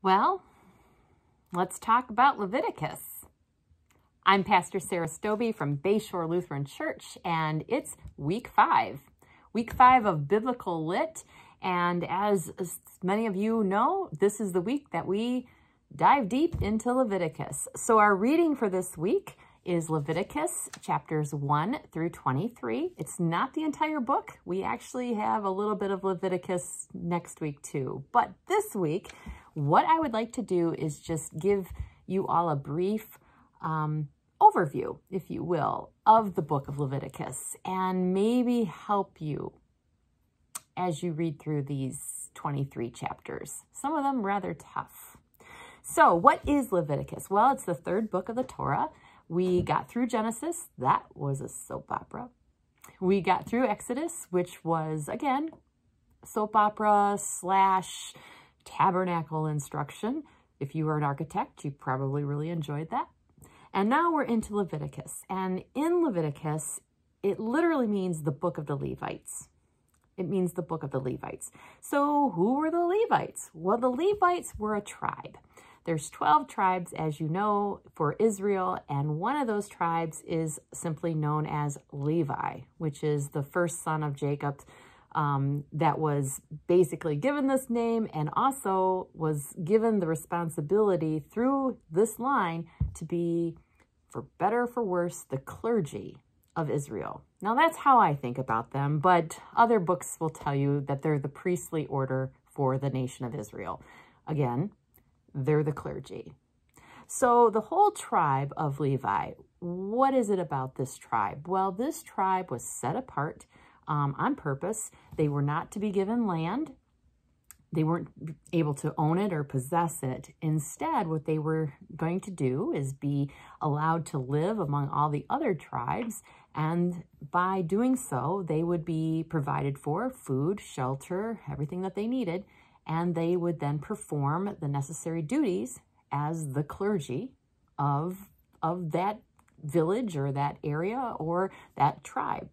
Well, let's talk about Leviticus. I'm Pastor Sarah Stobie from Bayshore Lutheran Church, and it's week 5 of Biblical Lit. And as many of you know, this is the week that we dive deep into Leviticus. So our reading for this week is Leviticus chapters 1 through 23. It's not the entire book. We actually have a little bit of Leviticus next week too. But this week, what I would like to do is just give you all a brief overview, if you will, of the book of Leviticus and maybe help you as you read through these 23 chapters. Some of them rather tough. So what is Leviticus? Well, it's the third book of the Torah. We got through Genesis. That was a soap opera. We got through Exodus, which was, again, soap opera / tabernacle instruction. If you were an architect, you probably really enjoyed that. And now we're into Leviticus. And in Leviticus, it literally means the book of the Levites. It means the book of the Levites. So who were the Levites? Well, the Levites were a tribe. There's 12 tribes, as you know, for Israel, and one of those tribes is simply known as Levi, which is the first son of Jacob that was basically given this name and also was given the responsibility through this line to be, for better or for worse, the clergy of Israel. Now, that's how I think about them, but other books will tell you that they're the priestly order for the nation of Israel. Again, they're the clergy. So the whole tribe of Levi, what is it about this tribe? Well, this tribe was set apart on purpose. They were not to be given land. They weren't able to own it or possess it. Instead, what they were going to do is be allowed to live among all the other tribes. And by doing so, they would be provided for food, shelter, everything that they needed. And they would then perform the necessary duties as the clergy of that village or that area or that tribe.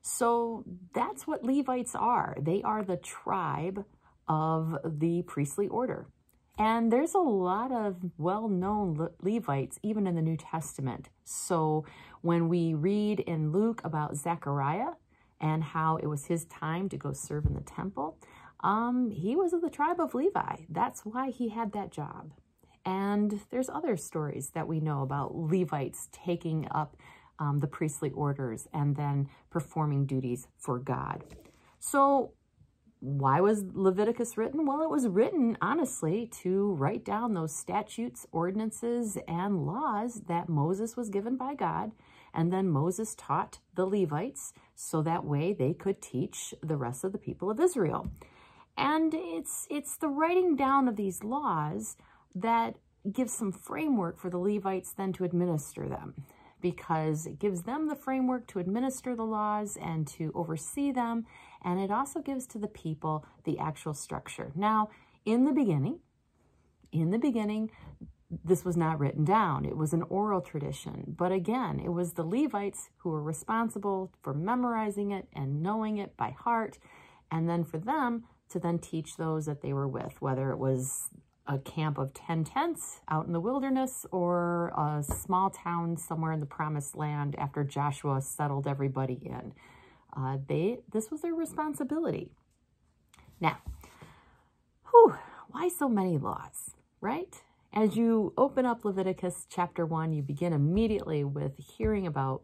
So that's what Levites are. They are the tribe of the priestly order. And there's a lot of well-known Levites, even in the New Testament. So when we read in Luke about Zechariah and how it was his time to go serve in the temple, he was of the tribe of Levi. That's why he had that job. And there's other stories that we know about Levites taking up the priestly orders and then performing duties for God. So why was Leviticus written? Well, it was written, honestly, to write down those statutes, ordinances, and laws that Moses was given by God. And then Moses taught the Levites so that way they could teach the rest of the people of Israel. And it's the writing down of these laws that gives some framework for the Levites then to administer them, because it gives them the framework to administer the laws and to oversee them, and it also gives to the people the actual structure. Now, in the beginning, this was not written down. It was an oral tradition. But again, it was the Levites who were responsible for memorizing it and knowing it by heart, and then for them to then teach those that they were with, whether it was a camp of 10 tents out in the wilderness or a small town somewhere in the promised land after Joshua settled everybody in. This was their responsibility. Now, why so many laws, right? As you open up Leviticus chapter 1, you begin immediately with hearing about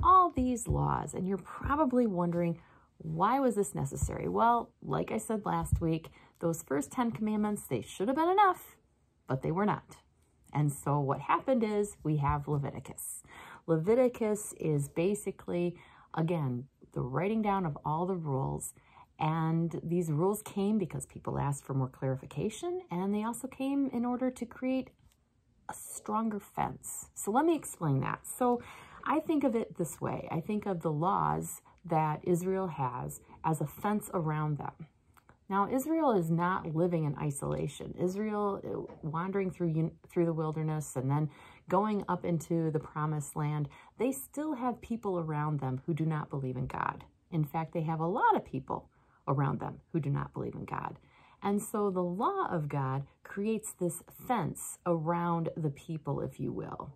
all these laws, and you're probably wondering, why was this necessary? Well, like I said last week, those first 10 commandments, they should have been enough, but they were not. And so what happened is we have Leviticus. Leviticus is basically, again, the writing down of all the rules. And these rules came because people asked for more clarification, and they also came in order to create a stronger fence. So let me explain that. So I think of it this way. I think of the laws that Israel has as a fence around them. Now, Israel is not living in isolation. Israel, wandering through the wilderness and then going up into the promised land, they still have people around them who do not believe in God. In fact, they have a lot of people around them who do not believe in God. And so the law of God creates this fence around the people, if you will.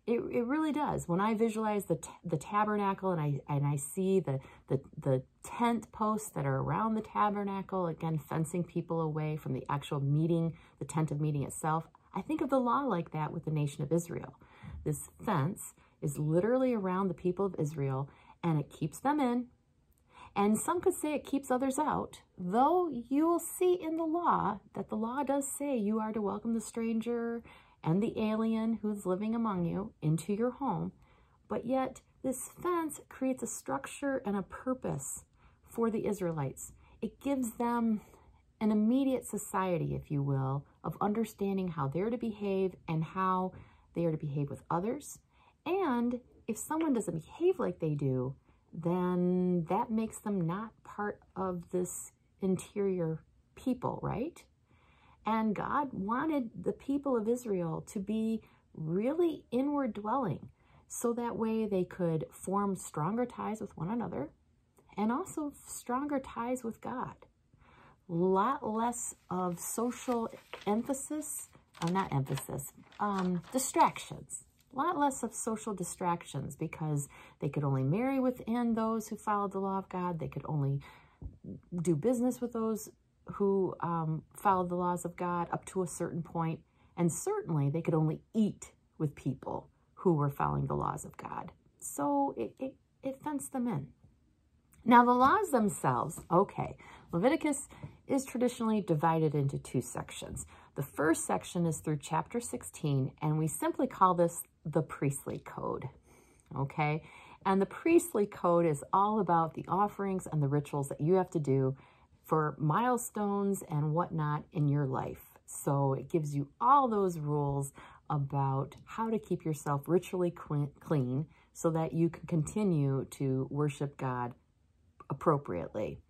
It really does. When I visualize the tabernacle and I see the tent posts that are around the tabernacle, again, fencing people away from the actual meeting, the tent of meeting itself, I think of the law like that with the nation of Israel. This fence is literally around the people of Israel, and it keeps them in. And some could say it keeps others out, though you will see in the law that the law does say you are to welcome the stranger and the alien who is living among you into your home. But yet this fence creates a structure and a purpose for the Israelites. It gives them an immediate society, if you will, of understanding how they're to behave and how they are to behave with others. And if someone doesn't behave like they do, then that makes them not part of this interior people, right? And God wanted the people of Israel to be really inward dwelling, so that way they could form stronger ties with one another and also stronger ties with God. A lot less of social distractions. A lot less of social distractions, because they could only marry within those who followed the law of God. They could only do business with those who followed the laws of God up to a certain point. And certainly they could only eat with people who were following the laws of God. So it fenced them in. Now the laws themselves, okay, Leviticus is traditionally divided into two sections. The first section is through chapter 16, and we simply call this the priestly code, okay? And the priestly code is all about the offerings and the rituals that you have to do for milestones and whatnot in your life. So it gives you all those rules about how to keep yourself ritually clean so that you can continue to worship God appropriately.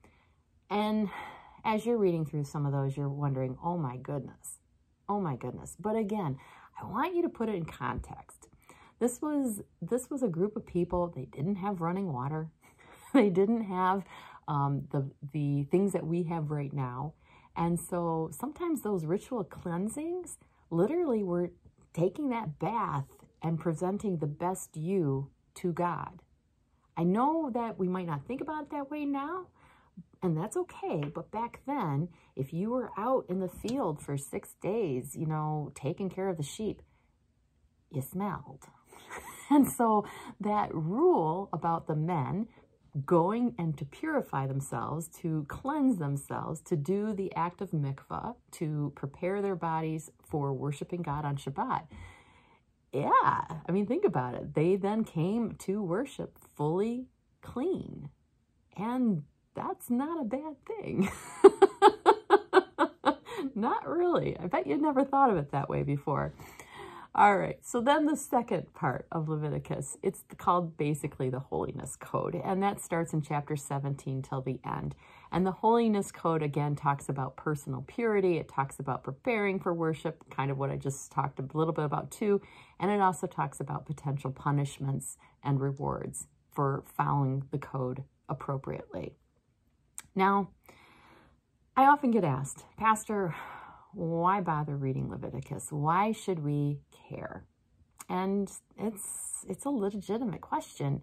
And as you're reading through some of those, you're wondering, oh my goodness. But again, I want you to put it in context. This was a group of people. They didn't have running water. They didn't have the things that we have right now. And so sometimes those ritual cleansings literally were taking that bath and presenting the best you to God. I know that we might not think about it that way now, and that's okay. But back then, if you were out in the field for 6 days, taking care of the sheep, you smelled. And so that rule about the men going and to purify themselves, to cleanse themselves, to do the act of mikvah, to prepare their bodies for worshiping God on Shabbat. Yeah, I mean, think about it. They then came to worship fully clean. And that's not a bad thing. Not really. I bet you never thought of it that way before. All right, so then the second part of Leviticus, it's called basically the Holiness Code, and that starts in chapter 17 till the end. And the Holiness Code, again, talks about personal purity. It talks about preparing for worship, kind of what I just talked a little bit about too, and it also talks about potential punishments and rewards for following the code appropriately. Now, I often get asked, Pastor, why bother reading Leviticus? Why should we care? And it's a legitimate question,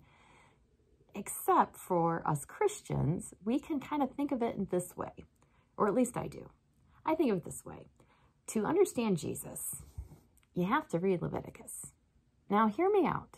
except for us Christians, we can kind of think of it in this way, or at least I do. I think of it this way. To understand Jesus, you have to read Leviticus. Now, hear me out.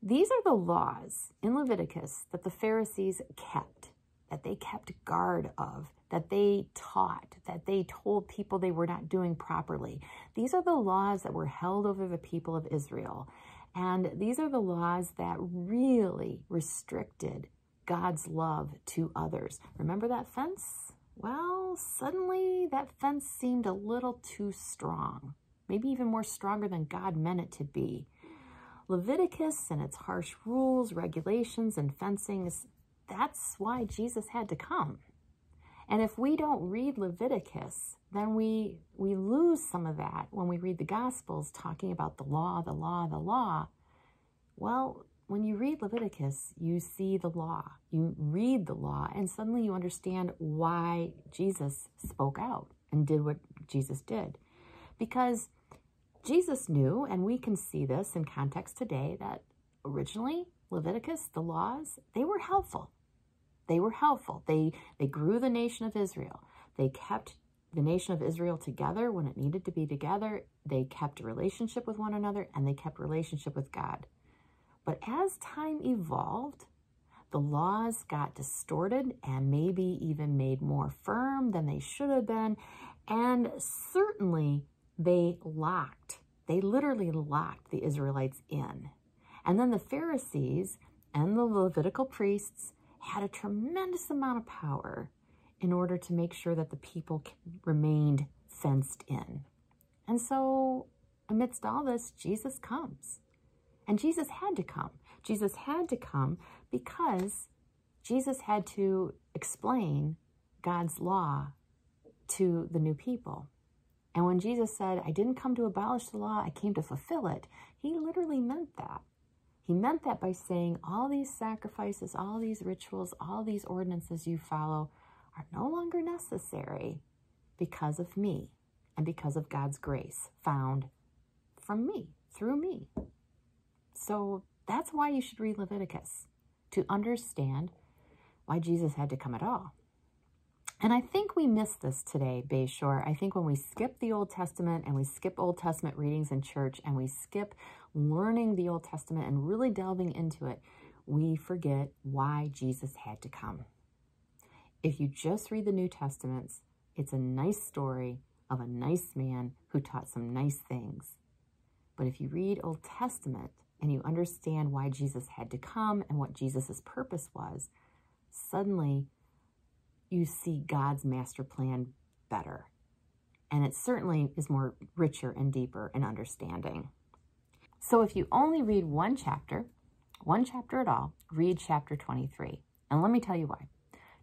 These are the laws in Leviticus that the Pharisees kept, that they kept guard of, that they taught, that they told people they were not doing properly. These are the laws that were held over the people of Israel. And these are the laws that really restricted God's love to others. Remember that fence? Well, suddenly that fence seemed a little too strong, maybe even more stronger than God meant it to be. Leviticus and its harsh rules, regulations, and fencings, that's why Jesus had to come. And if we don't read Leviticus, then we lose some of that when we read the Gospels talking about the law, the law, the law. Well, when you read Leviticus, you see the law, you read the law, and suddenly you understand why Jesus spoke out and did what Jesus did. Because Jesus knew, and we can see this in context today, that originally Leviticus, the laws, they were helpful. They were helpful. They grew the nation of Israel. They kept the nation of Israel together when it needed to be together. They kept a relationship with one another, and they kept relationship with God. But as time evolved, the laws got distorted and maybe even made more firm than they should have been. And certainly they literally locked the Israelites in. And then the Pharisees and the Levitical priests had a tremendous amount of power in order to make sure that the people remained fenced in. And so amidst all this, Jesus comes. And Jesus had to come. Jesus had to come because Jesus had to explain God's law to the new people. And when Jesus said, I didn't come to abolish the law, I came to fulfill it, he literally meant that. He meant that by saying all these sacrifices, all these rituals, all these ordinances you follow are no longer necessary because of me and because of God's grace found from me, through me. So that's why you should read Leviticus, to understand why Jesus had to come at all. And I think we miss this today, Bayshore. I think when we skip the Old Testament and we skip Old Testament readings in church and we skip learning the Old Testament and really delving into it, we forget why Jesus had to come. If you just read the New Testaments, it's a nice story of a nice man who taught some nice things. But if you read Old Testament and you understand why Jesus had to come and what Jesus's purpose was, suddenly you see God's master plan better. And it certainly is more richer and deeper in understanding. So if you only read one chapter at all, read chapter 23. And let me tell you why.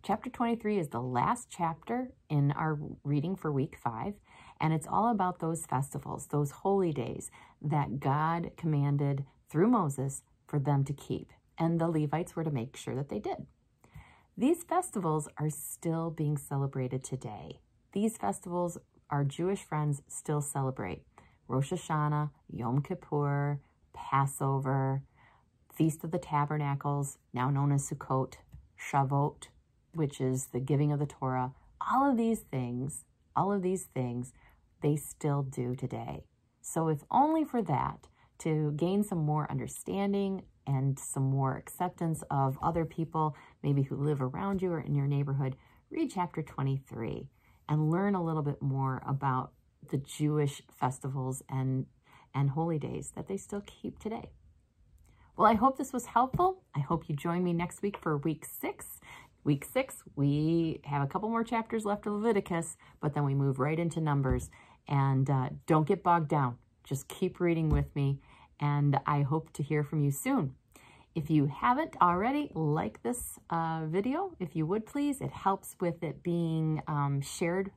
Chapter 23 is the last chapter in our reading for week 5, and it's all about those festivals, those holy days that God commanded through Moses for them to keep, and the Levites were to make sure that they did. These festivals are still being celebrated today. These festivals our Jewish friends still celebrate. Rosh Hashanah, Yom Kippur, Passover, Feast of the Tabernacles, now known as Sukkot, Shavuot, which is the giving of the Torah. All of these things, they still do today. So if only for that, to gain some more understanding and some more acceptance of other people, maybe who live around you or in your neighborhood, read chapter 23 and learn a little bit more about the Jewish festivals and holy days that they still keep today. Well, I hope this was helpful. I hope you join me next week for week 6. Week 6, we have a couple more chapters left of Leviticus, but then we move right into Numbers. And don't get bogged down. Just keep reading with me, and I hope to hear from you soon. If you haven't already, like this video, if you would please. It helps with it being shared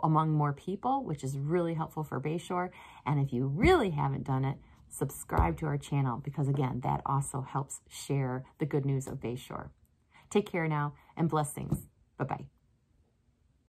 among more people, which is really helpful for Bayshore. And if you really haven't done it, subscribe to our channel, because again, that also helps share the good news of Bayshore. Take care now, and blessings. Bye-bye.